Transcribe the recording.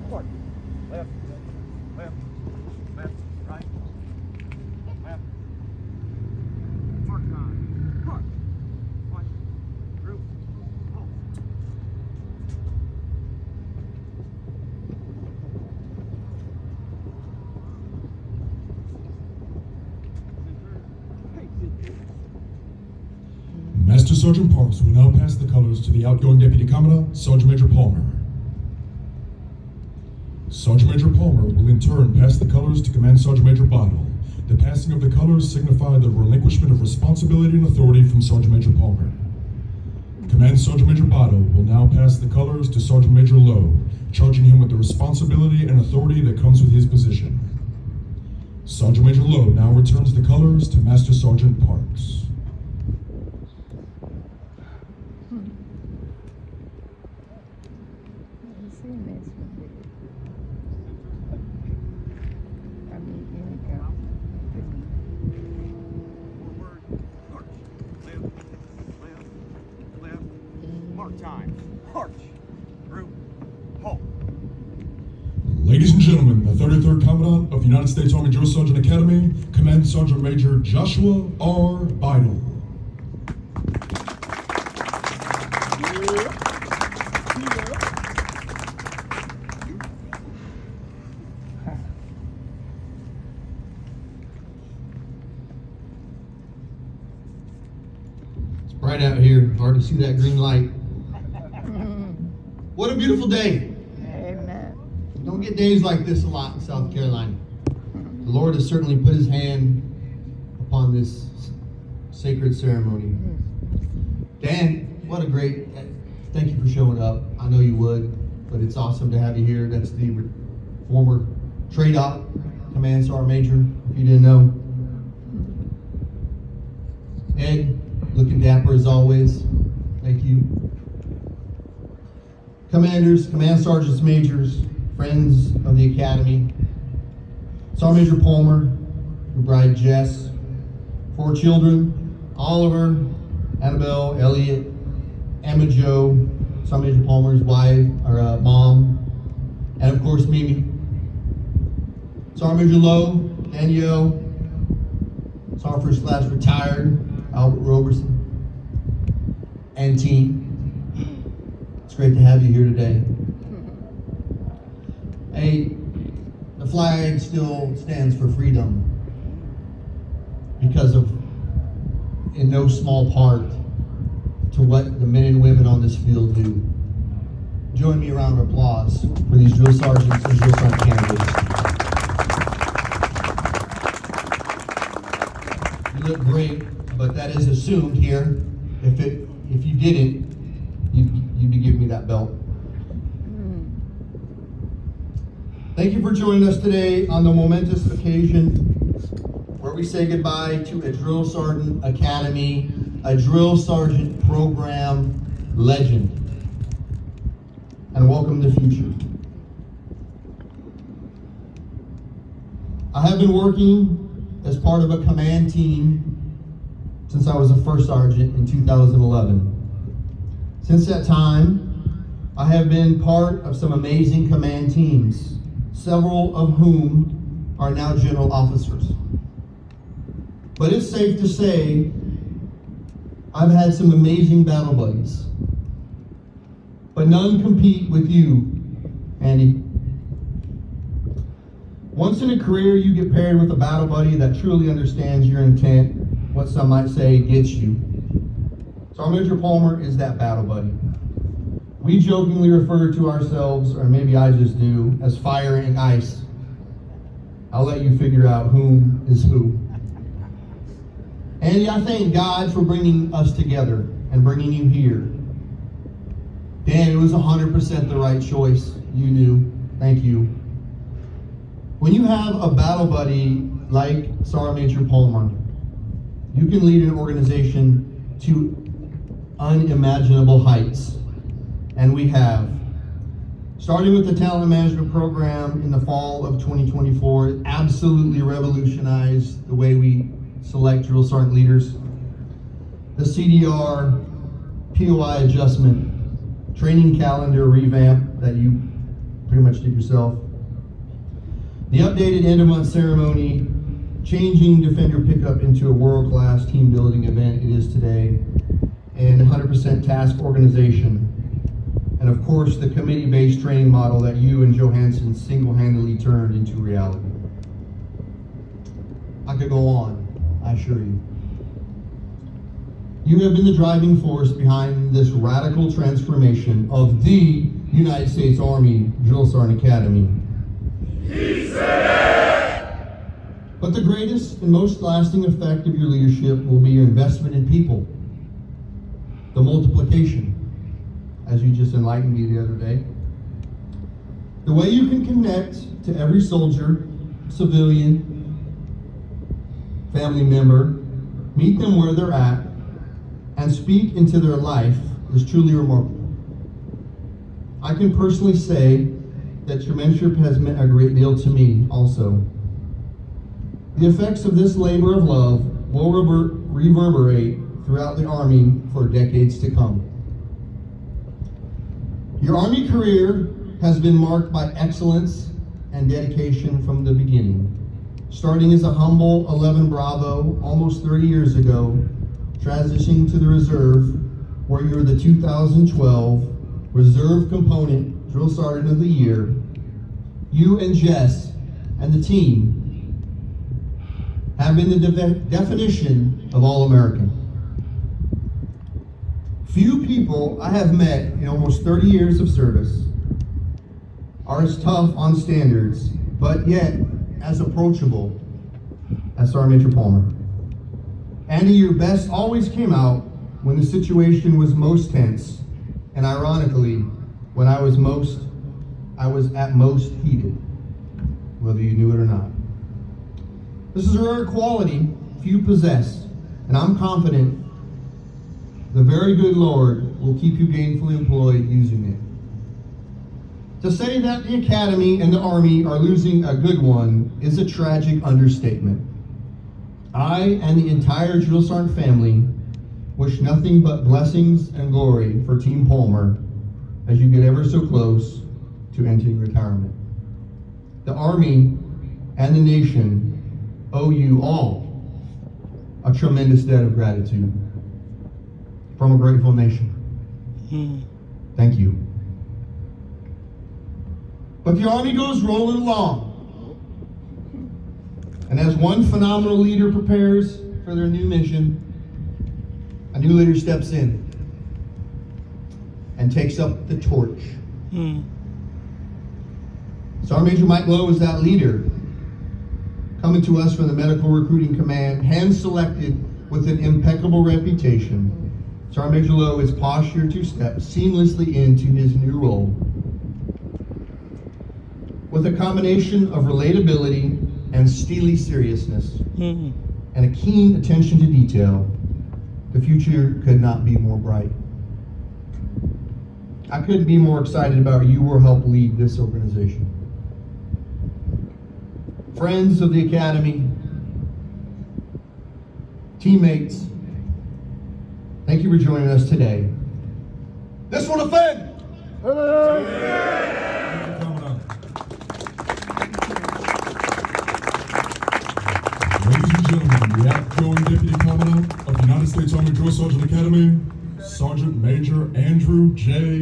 Forward. Left. Left. Left. Right. Left. Mark on. Mark. One. Group. Hold. Master Sergeant Parks will now pass the colors to the outgoing Deputy Commandant, Sergeant Major Palmer. Sergeant Major Palmer will in turn pass the colors to Command Sergeant Major Bottle. The passing of the colors signify the relinquishment of responsibility and authority from Sergeant Major Palmer. Command Sergeant Major Bottle will now pass the colors to Sergeant Major Lowe, charging him with the responsibility and authority that comes with his position. Sergeant Major Lowe now returns the colors to Master Sergeant Parks. Time. March. Group. Halt. Ladies and gentlemen, the 33rd Commandant of the United States Army Drill Sergeant Academy, Command Sergeant Major Joshua R. Bidle. It's bright out here, hard to see that green light. What a beautiful day. Amen. You don't get days like this a lot in South Carolina. The Lord has certainly put his hand upon this sacred ceremony. Dan, what a great, thank you for showing up. I know you would, but it's awesome to have you here. That's the former TRADOC Command Sergeant Major, if you didn't know. Ed, looking dapper as always. Thank you. Commanders, Command Sergeants Majors, friends of the Academy, Sergeant Major Palmer, your bride Jess, 4 children, Oliver, Annabelle, Elliot, Emma Jo, Sergeant Major Palmer's wife, or mom, and of course Mimi. Sergeant Major Lowe, Danielle, Sergeant First Class retired, Albert Roberson, and team. It's great to have you here today. Hey, the flag still stands for freedom because of, in no small part, to what the men and women on this field do. Join me a round of applause for these drill sergeants and drill sergeant candidates. You look great, but that is assumed here. If you didn't, you'd be giving me that belt. Thank you for joining us today on the momentous occasion where we say goodbye to a Drill Sergeant Academy, a Drill Sergeant Program legend, and welcome the future. I have been working as part of a command team since I was a first sergeant in 2011. Since that time, I have been part of some amazing command teams, several of whom are now general officers. But it's safe to say I've had some amazing battle buddies, but none compete with you, Andy. Once in a career, you get paired with a battle buddy that truly understands your intent, what some might say gets you. Sergeant Major Palmer is that battle buddy. We jokingly refer to ourselves, or maybe I just do, as fire and ice. I'll let you figure out whom is who. Andy, I thank God for bringing us together and bringing you here. Dan, it was 100% the right choice. You knew. Thank you. When you have a battle buddy like Sergeant Major Palmer, you can lead an organization to unimaginable heights. And we have. Starting with the talent management program in the fall of 2024, it absolutely revolutionized the way we select drill sergeant leaders. The CDR POI adjustment, training calendar revamp that you pretty much did yourself. The updated end-of-month ceremony, changing Defender pickup into a world-class team-building event it is today, and 100% task organization. And of course, the committee-based training model that you and Johansson single-handedly turned into reality. I could go on, I assure you. You have been the driving force behind this radical transformation of the United States Army Drill Sergeant Academy. But the greatest and most lasting effect of your leadership will be your investment in people. The multiplication, as you just enlightened me the other day. The way you can connect to every soldier, civilian, family member, meet them where they're at, and speak into their life is truly remarkable. I can personally say that your mentorship has meant a great deal to me also. The effects of this labor of love will reverberate throughout the Army for decades to come. Your Army career has been marked by excellence and dedication from the beginning. Starting as a humble 11 Bravo almost 30 years ago, transitioning to the reserve, where you were the 2012 Reserve Component Drill Sergeant of the Year. You and Jess and the team have been the definition of All-American. Few people I have met in almost 30 years of service are as tough on standards, but yet as approachable as Sergeant Major Palmer. Andy, your best always came out when the situation was most tense, and ironically, when I was at most heated, whether you knew it or not. This is a rare quality few possess, and I'm confident the very good Lord will keep you gainfully employed using it. To say that the Academy and the Army are losing a good one is a tragic understatement. I and the entire Drill Sergeant family wish nothing but blessings and glory for Team Palmer as you get ever so close to entering retirement. The Army and the nation owe you all a tremendous debt of gratitude from a grateful nation. Thank you. But the Army goes rolling along. And as one phenomenal leader prepares for their new mission, a new leader steps in and takes up the torch. Sergeant Major Mike Lowe is that leader, coming to us from the Medical Recruiting Command, hand-selected with an impeccable reputation. Sergeant Major Lowe is postured to step seamlessly into his new role. With a combination of relatability and steely seriousness, and a keen attention to detail, the future could not be more bright. I couldn't be more excited about you will help lead this organization. Friends of the Academy, teammates, thank you for joining us today. This will defend! Ladies and gentlemen, the outgoing Deputy Commandant of the United States Army Drill Sergeant Academy, Sergeant Major Andrew J.